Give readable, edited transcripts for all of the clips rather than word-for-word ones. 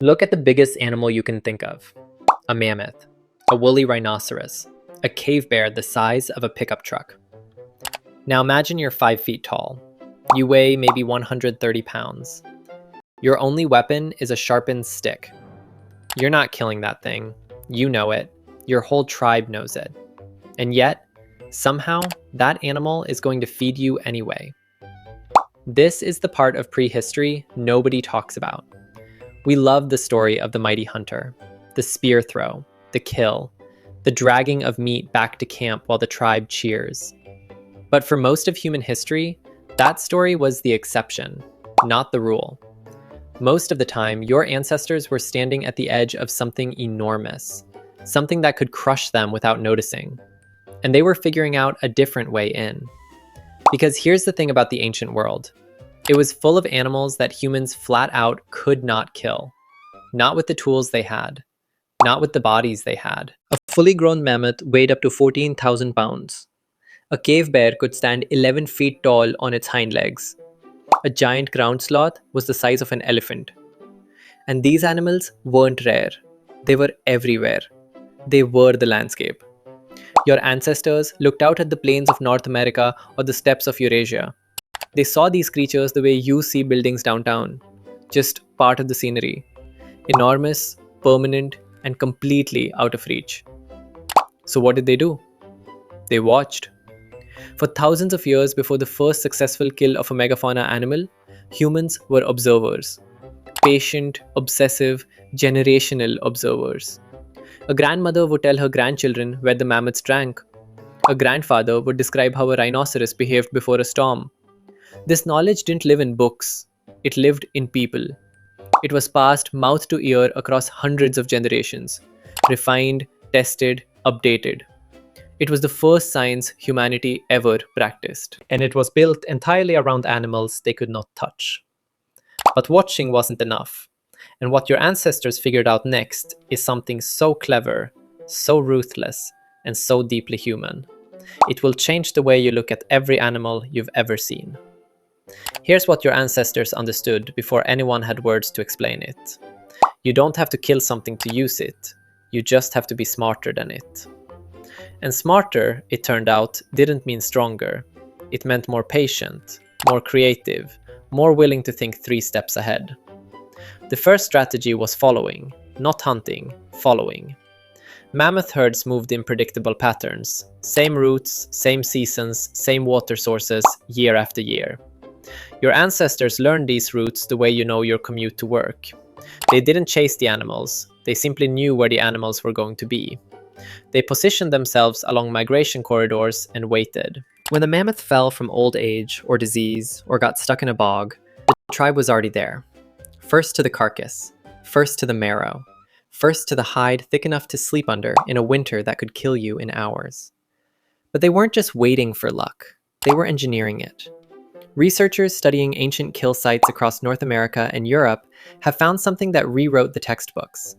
Look at the biggest animal you can think of. A mammoth, a woolly rhinoceros, a cave bear the size of a pickup truck. Now imagine you're 5 feet tall. You weigh maybe 130 pounds. Your only weapon is a sharpened stick. You're not killing that thing. You know it. Your whole tribe knows it. And yet, somehow, that animal is going to feed you anyway. This is the part of prehistory nobody talks about. We love the story of the mighty hunter, the spear throw, the kill, the dragging of meat back to camp while the tribe cheers. But for most of human history, that story was the exception, not the rule. Most of the time, your ancestors were standing at the edge of something enormous, something that could crush them without noticing. And they were figuring out a different way in. Because here's the thing about the ancient world. It was full of animals that humans flat out could not kill. Not with the tools they had. Not with the bodies they had. A fully grown mammoth weighed up to 14,000 pounds. A cave bear could stand 11 feet tall on its hind legs. A giant ground sloth was the size of an elephant. And these animals weren't rare. They were everywhere. They were the landscape. Your ancestors looked out at the plains of North America or the steppes of Eurasia. They saw these creatures the way you see buildings downtown, just part of the scenery. Enormous, permanent, and completely out of reach. So what did they do? They watched. For thousands of years before the first successful kill of a megafauna animal, humans were observers. Patient, obsessive, generational observers. A grandmother would tell her grandchildren where the mammoths drank. A grandfather would describe how a rhinoceros behaved before a storm. This knowledge didn't live in books. It lived in people. It was passed mouth to ear across hundreds of generations. Refined, tested, updated. It was the first science humanity ever practiced. And it was built entirely around animals they could not touch. But watching wasn't enough. And what your ancestors figured out next is something so clever, so ruthless, and so deeply human. It will change the way you look at every animal you've ever seen. Here's what your ancestors understood before anyone had words to explain it. You don't have to kill something to use it. You just have to be smarter than it. And smarter, it turned out, didn't mean stronger. It meant more patient, more creative, more willing to think 3 steps ahead. The first strategy was following, not hunting, following. Mammoth herds moved in predictable patterns. Same routes, same seasons, same water sources, year after year. Your ancestors learned these routes the way you know your commute to work. They didn't chase the animals, they simply knew where the animals were going to be. They positioned themselves along migration corridors and waited. When the mammoth fell from old age or disease or got stuck in a bog, the tribe was already there. First to the carcass, first to the marrow, first to the hide thick enough to sleep under in a winter that could kill you in hours. But they weren't just waiting for luck, they were engineering it. Researchers studying ancient kill sites across North America and Europe have found something that rewrote the textbooks.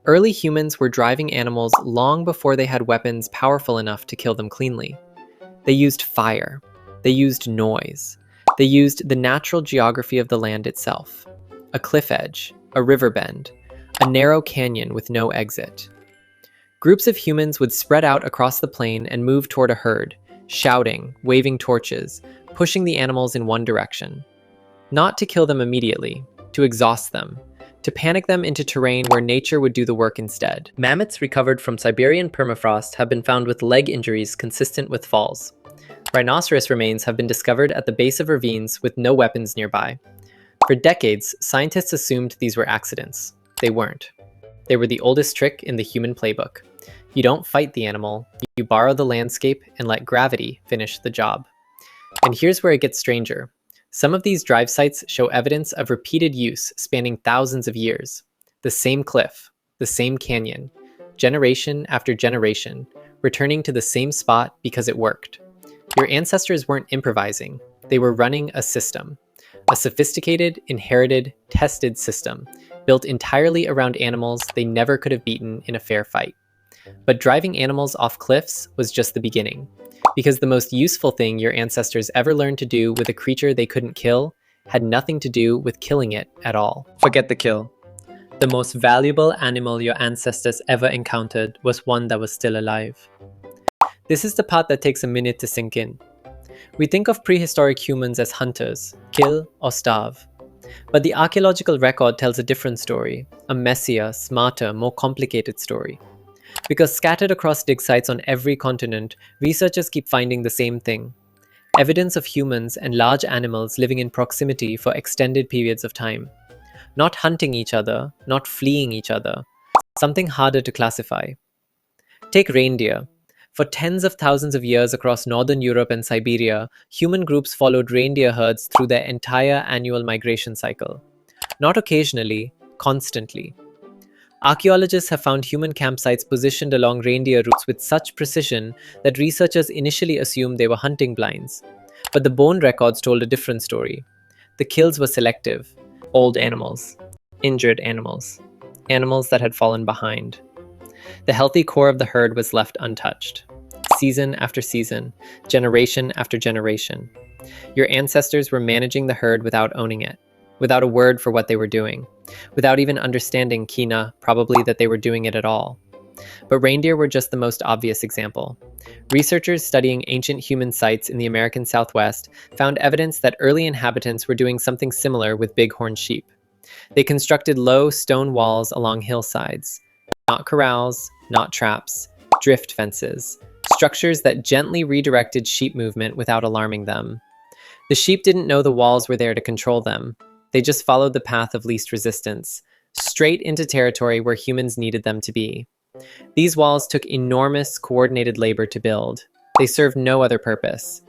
Early humans were driving animals long before they had weapons powerful enough to kill them cleanly. They used fire. They used noise. They used the natural geography of the land itself. A cliff edge, a river bend, a narrow canyon with no exit. Groups of humans would spread out across the plain and move toward a herd, shouting, waving torches, pushing the animals in one direction. Not to kill them immediately, to exhaust them, to panic them into terrain where nature would do the work instead. Mammoths recovered from Siberian permafrost have been found with leg injuries consistent with falls. Rhinoceros remains have been discovered at the base of ravines with no weapons nearby. For decades, scientists assumed these were accidents. They weren't. They were the oldest trick in the human playbook. You don't fight the animal, you borrow the landscape and let gravity finish the job. And here's where it gets stranger. Some of these drive sites show evidence of repeated use spanning thousands of years. The same cliff, the same canyon, generation after generation, returning to the same spot because it worked. Your ancestors weren't improvising, they were running a system. A sophisticated, inherited, tested system, built entirely around animals they never could have beaten in a fair fight. But driving animals off cliffs was just the beginning, because the most useful thing your ancestors ever learned to do with a creature they couldn't kill had nothing to do with killing it at all. Forget the kill. The most valuable animal your ancestors ever encountered was one that was still alive. This is the part that takes a minute to sink in. We think of prehistoric humans as hunters, kill or starve. But the archaeological record tells a different story, a messier, smarter, more complicated story. Because scattered across dig sites on every continent, researchers keep finding the same thing: evidence of humans and large animals living in proximity for extended periods of time. Not hunting each other, not fleeing each other, something harder to classify. Take reindeer. For tens of thousands of years across northern Europe and Siberia, human groups followed reindeer herds through their entire annual migration cycle. Not occasionally, constantly. Archaeologists have found human campsites positioned along reindeer routes with such precision that researchers initially assumed they were hunting blinds. But the bone records told a different story. The kills were selective. Old animals, injured animals, animals that had fallen behind. The healthy core of the herd was left untouched. Season after season, generation after generation. Your ancestors were managing the herd without owning it, without a word for what they were doing, without even understanding Kina, probably that they were doing it at all. But reindeer were just the most obvious example. Researchers studying ancient human sites in the American Southwest found evidence that early inhabitants were doing something similar with bighorn sheep. They constructed low stone walls along hillsides. Not corrals, not traps, drift fences, structures that gently redirected sheep movement without alarming them. The sheep didn't know the walls were there to control them. They just followed the path of least resistance, straight into territory where humans needed them to be. These walls took enormous, coordinated labor to build. They served no other purpose.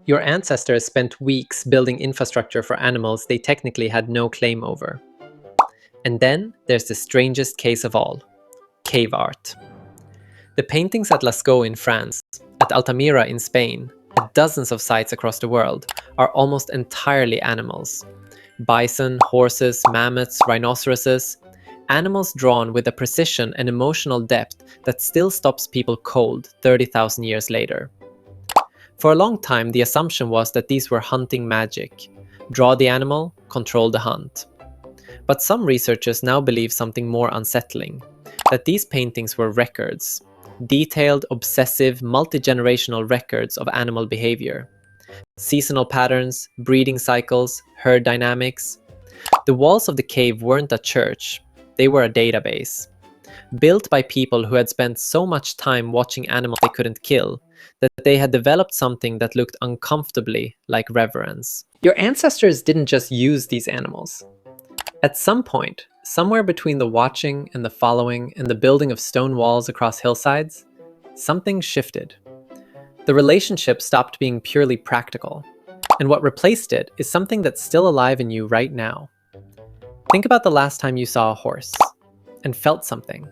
Your ancestors spent weeks building infrastructure for animals they technically had no claim over. And then there's the strangest case of all: cave art. The paintings at Lascaux in France, at Altamira in Spain, at dozens of sites across the world, are almost entirely animals. Bison, horses, mammoths, rhinoceroses, animals drawn with a precision and emotional depth that still stops people cold 30,000 years later. For a long time, the assumption was that these were hunting magic. Draw the animal, control the hunt. But some researchers now believe something more unsettling: that these paintings were records, detailed, obsessive, multi-generational records of animal behavior. Seasonal patterns, breeding cycles, herd dynamics. The walls of the cave weren't a church, they were a database. Built by people who had spent so much time watching animals they couldn't kill, that they had developed something that looked uncomfortably like reverence. Your ancestors didn't just use these animals. At some point, somewhere between the watching and the following and the building of stone walls across hillsides, something shifted. The relationship stopped being purely practical, and what replaced it is something that's still alive in you right now. Think about the last time you saw a horse and felt something.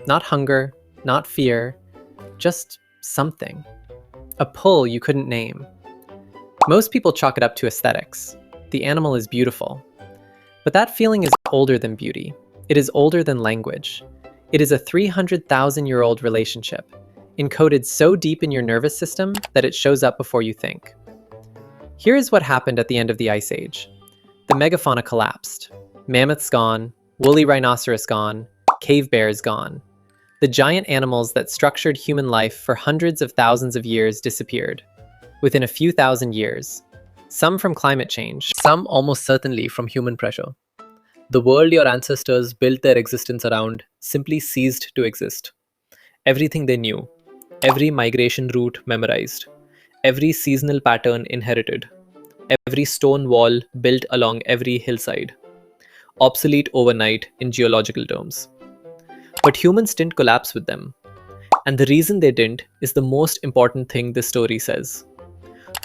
Not hunger, not fear, just something. A pull you couldn't name. Most people chalk it up to aesthetics. The animal is beautiful. But that feeling is older than beauty. It is older than language. It is a 300,000-year-old relationship, encoded so deep in your nervous system that it shows up before you think. Here is what happened at the end of the Ice Age. The megafauna collapsed. Mammoths gone, woolly rhinoceros gone, cave bears gone. The giant animals that structured human life for hundreds of thousands of years disappeared. Within a few thousand years. Some from climate change, some almost certainly from human pressure. The world your ancestors built their existence around simply ceased to exist. Everything they knew, every migration route memorized, every seasonal pattern inherited, every stone wall built along every hillside. Obsolete overnight in geological terms. But humans didn't collapse with them. And the reason they didn't is the most important thing this story says.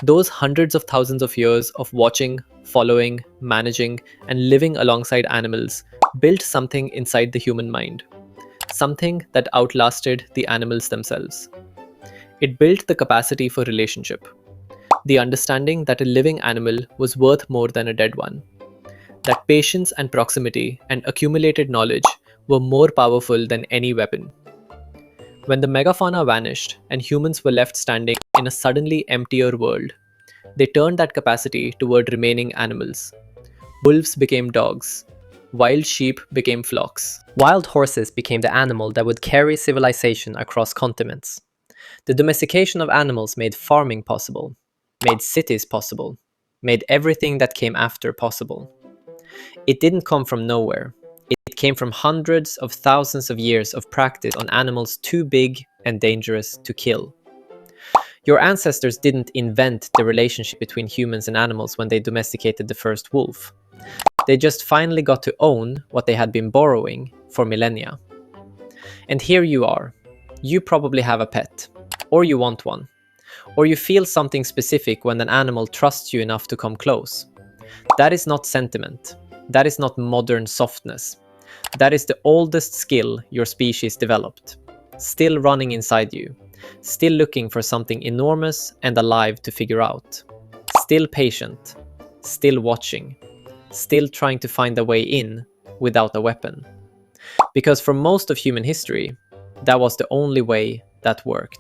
Those hundreds of thousands of years of watching, following, managing, and living alongside animals built something inside the human mind. Something that outlasted the animals themselves. It built the capacity for relationship. The understanding that a living animal was worth more than a dead one. That patience and proximity and accumulated knowledge were more powerful than any weapon. When the megafauna vanished and humans were left standing in a suddenly emptier world, they turned that capacity toward remaining animals. Wolves became dogs. Wild sheep became flocks. Wild horses became the animal that would carry civilization across continents. The domestication of animals made farming possible, made cities possible, made everything that came after possible. It didn't come from nowhere. It came from hundreds of thousands of years of practice on animals too big and dangerous to kill. Your ancestors didn't invent the relationship between humans and animals when they domesticated the first wolf. They just finally got to own what they had been borrowing for millennia. And here you are. You probably have a pet, or you want one, or you feel something specific when an animal trusts you enough to come close. That is not sentiment. That is not modern softness. That is the oldest skill your species developed, still running inside you, still looking for something enormous and alive to figure out, still patient, still watching, still trying to find a way in without a weapon. Because for most of human history, that was the only way that worked.